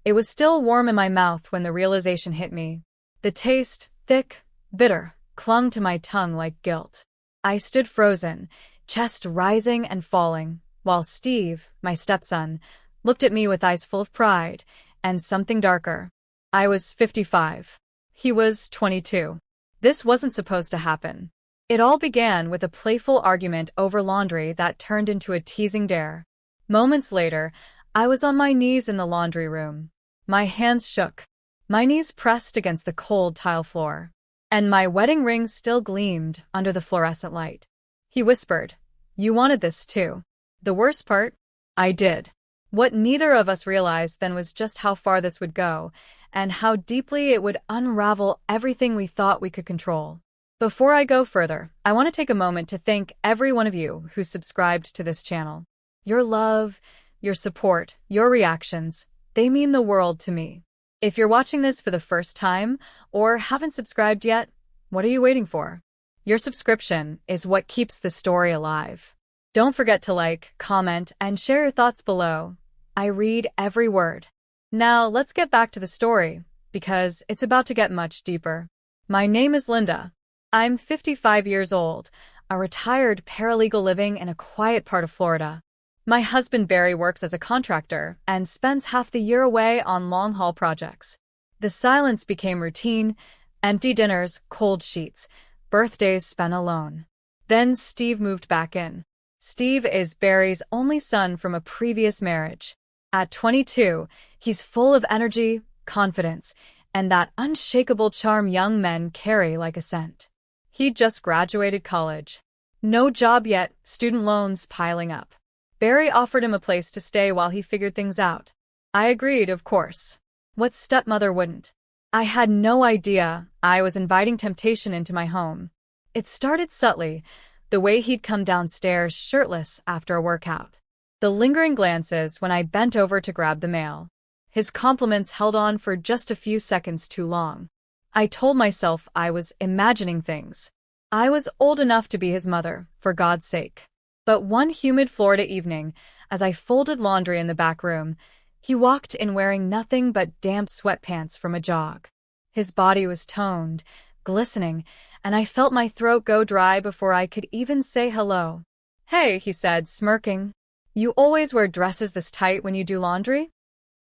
It was still warm in my mouth when the realization hit me. The taste, thick, bitter, clung to my tongue like guilt. I stood frozen, chest rising and falling, while Steve, my stepson, looked at me with eyes full of pride and something darker. I was 55. He was 22. This wasn't supposed to happen. It all began with a playful argument over laundry that turned into a teasing dare. Moments later, I was on my knees in the laundry room. My hands shook. My knees pressed against the cold tile floor. And my wedding ring still gleamed under the fluorescent light. He whispered, "You wanted this too." The worst part? I did. What neither of us realized then was just how far this would go, and how deeply it would unravel everything we thought we could control. Before I go further, I want to take a moment to thank every one of you who subscribed to this channel. Your love, your support, your reactions, they mean the world to me. If you're watching this for the first time or haven't subscribed yet, what are you waiting for? Your subscription is what keeps the story alive. Don't forget to like, comment, and share your thoughts below. I read every word. Now let's get back to the story, because it's about to get much deeper. My name is Linda. I'm 55 years old, a retired paralegal living in a quiet part of Florida. My husband Barry works as a contractor and spends half the year away on long-haul projects. The silence became routine: empty dinners, cold sheets, birthdays spent alone. Then Steve moved back in. Steve is Barry's only son from a previous marriage. At 22, he's full of energy, confidence, and that unshakable charm young men carry like a scent. He'd just graduated college. No job yet, student loans piling up. Barry offered him a place to stay while he figured things out. I agreed, of course. What stepmother wouldn't? I had no idea I was inviting temptation into my home. It started subtly, the way he'd come downstairs shirtless after a workout. The lingering glances when I bent over to grab the mail. His compliments held on for just a few seconds too long. I told myself I was imagining things. I was old enough to be his mother, for God's sake. But one humid Florida evening, as I folded laundry in the back room, he walked in wearing nothing but damp sweatpants from a jog. His body was toned, glistening, and I felt my throat go dry before I could even say hello. "Hey," he said, smirking. "You always wear dresses this tight when you do laundry?"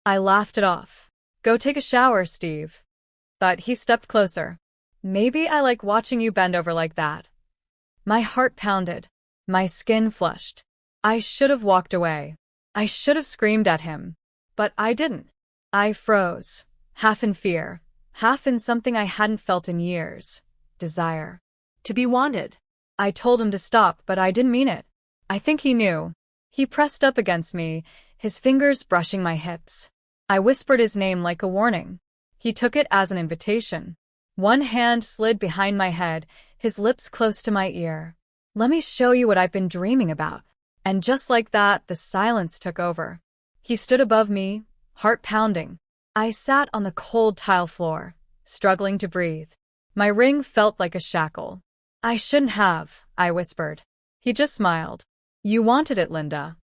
I laughed it off. "Go take a shower, Steve." But he stepped closer. "Maybe I like watching you bend over like that." My heart pounded. My skin flushed. I should have walked away. I should have screamed at him. But I didn't. I froze, half in fear, half in something I hadn't felt in years: desire. To be wanted. I told him to stop, but I didn't mean it. I think he knew. He pressed up against me, his fingers brushing my hips. I whispered his name like a warning. He took it as an invitation. One hand slid behind my head, his lips close to my ear. "Let me show you what I've been dreaming about." And just like that, the silence took over. He stood above me, heart pounding. I sat on the cold tile floor, struggling to breathe. My ring felt like a shackle. "I shouldn't have," I whispered. He just smiled. "You wanted it, Linda."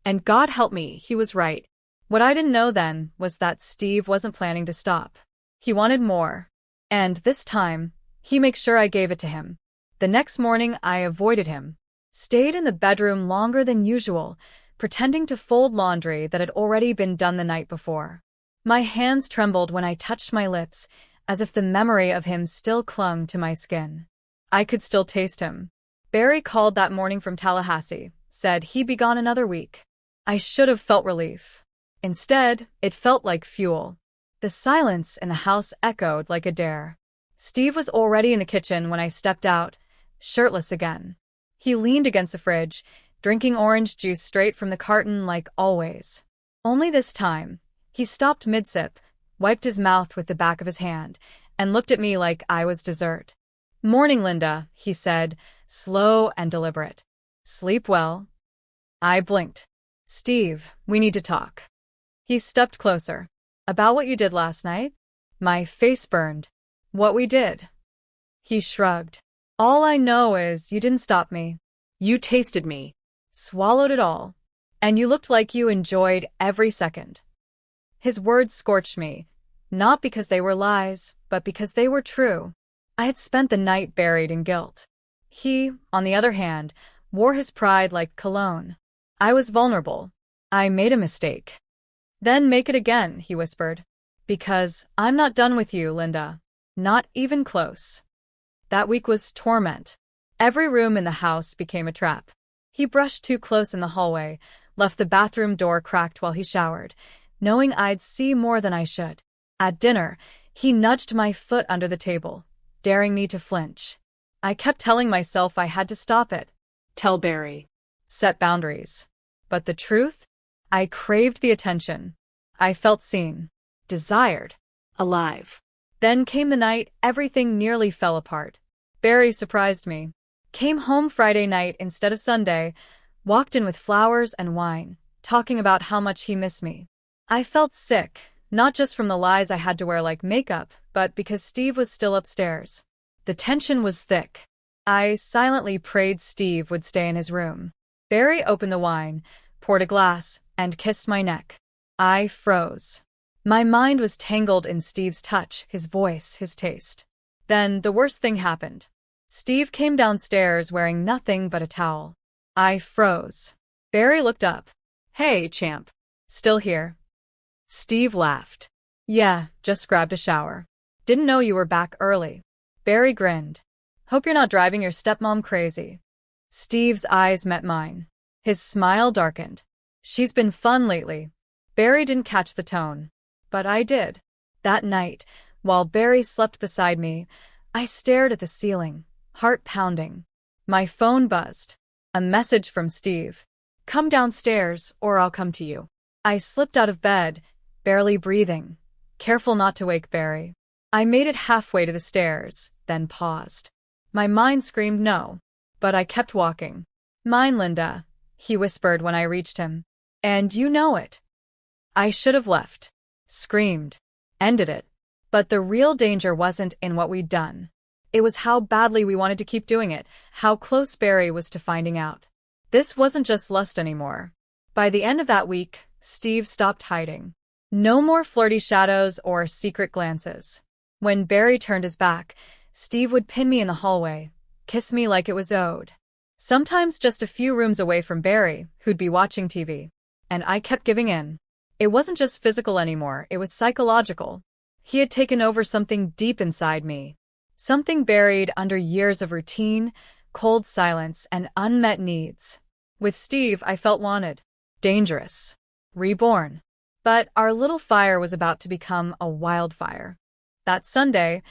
And God help me, he was right. What I didn't know then was that Steve wasn't planning to stop. He wanted more. And this time, he made sure I gave it to him. The next morning, I avoided him. Stayed in the bedroom longer than usual, pretending to fold laundry that had already been done the night before. My hands trembled when I touched my lips, as if the memory of him still clung to my skin. I could still taste him. Barry called that morning from Tallahassee, said he'd be gone another week. I should have felt relief. Instead, it felt like fuel. The silence in the house echoed like a dare. Steve was already in the kitchen when I stepped out, shirtless again. He leaned against the fridge, drinking orange juice straight from the carton like always. Only this time, he stopped mid-sip, wiped his mouth with the back of his hand, and looked at me like I was dessert. "Morning, Linda," he said, slow and deliberate. "Sleep well?" I blinked. "Steve, we need to talk." He stepped closer. "About what you did last night?" My face burned. "What we did?" He shrugged. "All I know is you didn't stop me. You tasted me, swallowed it all, and you looked like you enjoyed every second." His words scorched me, not because they were lies, but because they were true. I had spent the night buried in guilt. He, on the other hand, wore his pride like cologne. I was vulnerable. I made a mistake. Then make it again, he whispered. Because I'm not done with you, Linda. Not even close. That week was torment. Every room in the house became a trap. He brushed too close in the hallway, left the bathroom door cracked while he showered, knowing I'd see more than I should. At dinner, he nudged my foot under the table, daring me to flinch. I kept telling myself I had to stop it. Tell Barry. Set boundaries. But the truth? I craved the attention. I felt seen. Desired. Alive. Then came the night everything nearly fell apart. Barry surprised me. Came home Friday night instead of Sunday, walked in with flowers and wine, talking about how much he missed me. I felt sick, not just from the lies I had to wear like makeup, but because Steve was still upstairs. The tension was thick. I silently prayed Steve would stay in his room. Barry opened the wine, poured a glass, and kissed my neck. I froze. My mind was tangled in Steve's touch, his voice, his taste. Then the worst thing happened. Steve came downstairs wearing nothing but a towel. I froze. Barry looked up. Hey, champ. Still here? Steve laughed. Yeah, just grabbed a shower. Didn't know you were back early. Barry grinned. Hope you're not driving your stepmom crazy. Steve's eyes met mine. His smile darkened. She's been fun lately. Barry didn't catch the tone. But I did. That night, while Barry slept beside me, I stared at the ceiling, heart pounding. My phone buzzed. A message from Steve. Come downstairs, or I'll come to you. I slipped out of bed, barely breathing, careful not to wake Barry. I made it halfway to the stairs, then paused. My mind screamed no, but I kept walking. Mine, Linda, he whispered when I reached him. And you know it. I should have left. Screamed. Ended it. But the real danger wasn't in what we'd done. It was how badly we wanted to keep doing it, how close Barry was to finding out. This wasn't just lust anymore. By the end of that week, Steve stopped hiding. No more flirty shadows or secret glances. When Barry turned his back, Steve would pin me in the hallway, kiss me like it was owed. Sometimes just a few rooms away from Barry, who'd be watching TV. And I kept giving in. It wasn't just physical anymore, it was psychological. He had taken over something deep inside me. Something buried under years of routine, cold silence, and unmet needs. With Steve, I felt wanted, dangerous, reborn. But our little fire was about to become a wildfire. That Sunday,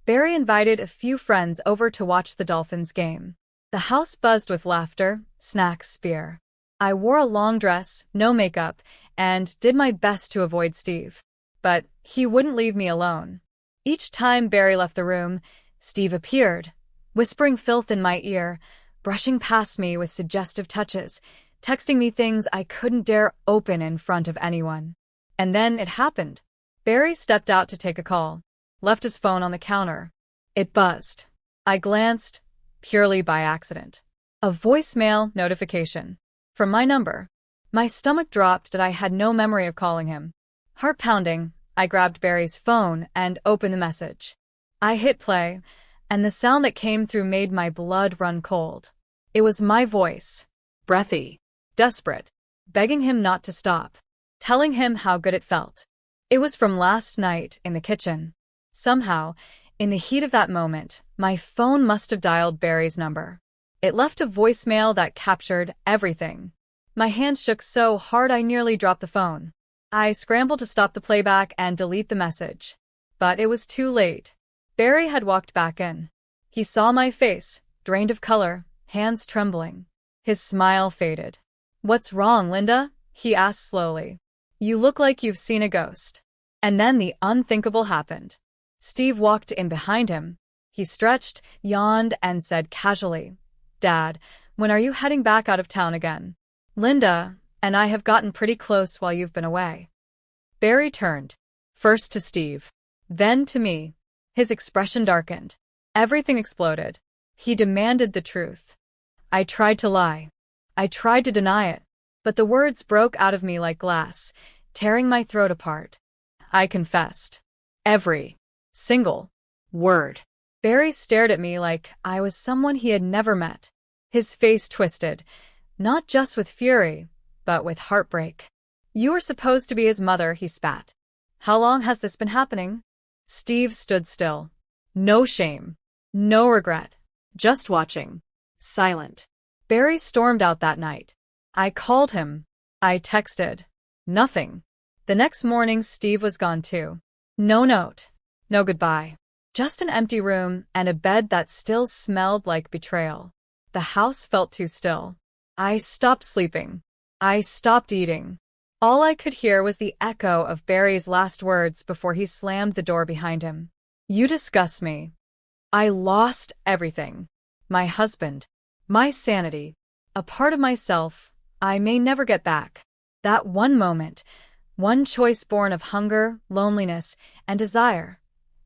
Barry invited a few friends over to watch the Dolphins game. The house buzzed with laughter, snacks, beer. I wore a long dress, no makeup, and did my best to avoid Steve. But he wouldn't leave me alone. Each time Barry left the room, Steve appeared, whispering filth in my ear, brushing past me with suggestive touches, texting me things I couldn't dare open in front of anyone. And then it happened. Barry stepped out to take a call, left his phone on the counter. It buzzed. I glanced, purely by accident. A voicemail notification. From my number. My stomach dropped that I had no memory of calling him. Heart pounding, I grabbed Barry's phone and opened the message. I hit play, and the sound that came through made my blood run cold. It was my voice. Breathy. Desperate. Begging him not to stop. Telling him how good it felt. It was from last night in the kitchen. Somehow, in the heat of that moment, my phone must have dialed Barry's number. It left a voicemail that captured everything. My hand shook so hard I nearly dropped the phone. I scrambled to stop the playback and delete the message. But it was too late. Barry had walked back in. He saw my face, drained of color, hands trembling. His smile faded. "What's wrong, Linda?" he asked slowly. "You look like you've seen a ghost." And then the unthinkable happened. Steve walked in behind him. He stretched, yawned, and said casually, "Dad, when are you heading back out of town again? Linda and I have gotten pretty close while you've been away." Barry turned, first to Steve, then to me. His expression darkened. Everything exploded. He demanded the truth. I tried to lie. I tried to deny it. But the words broke out of me like glass, tearing my throat apart. I confessed. Every single Word. Barry stared at me like I was someone he had never met. His face twisted, not just with fury, but with heartbreak. You were supposed to be his mother, he spat. How long has this been happening? Steve stood still. No shame. No regret. Just watching. Silent. Barry stormed out that night. I called him. I texted. Nothing. The next morning, Steve was gone too. No note. No goodbye. Just an empty room and a bed that still smelled like betrayal. The house felt too still. I stopped sleeping. I stopped eating. All I could hear was the echo of Barry's last words before he slammed the door behind him. You disgust me. I lost everything. My husband. My sanity. A part of myself I may never get back. That one moment, one choice born of hunger, loneliness, and desire,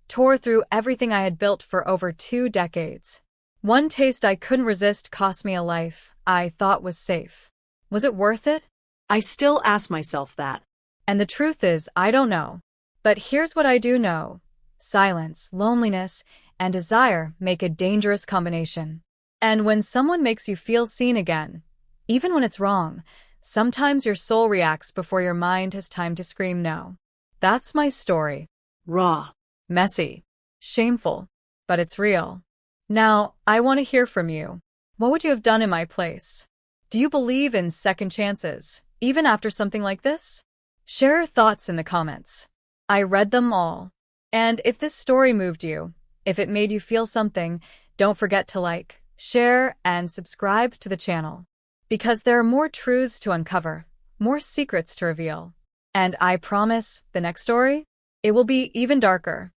tore through everything I had built for over 2 decades. One taste I couldn't resist cost me a life I thought was safe. Was it worth it? I still ask myself that. And the truth is, I don't know. But here's what I do know. Silence, loneliness, and desire make a dangerous combination. And when someone makes you feel seen again, even when it's wrong, sometimes your soul reacts before your mind has time to scream no. That's my story. Raw. Messy. Shameful. But it's real. Now, I want to hear from you. What would you have done in my place? Do you believe in second chances, even after something like this? Share your thoughts in the comments. I read them all. And if this story moved you, if it made you feel something, don't forget to like, share, and subscribe to the channel. Because there are more truths to uncover, more secrets to reveal. And I promise, the next story, it will be even darker.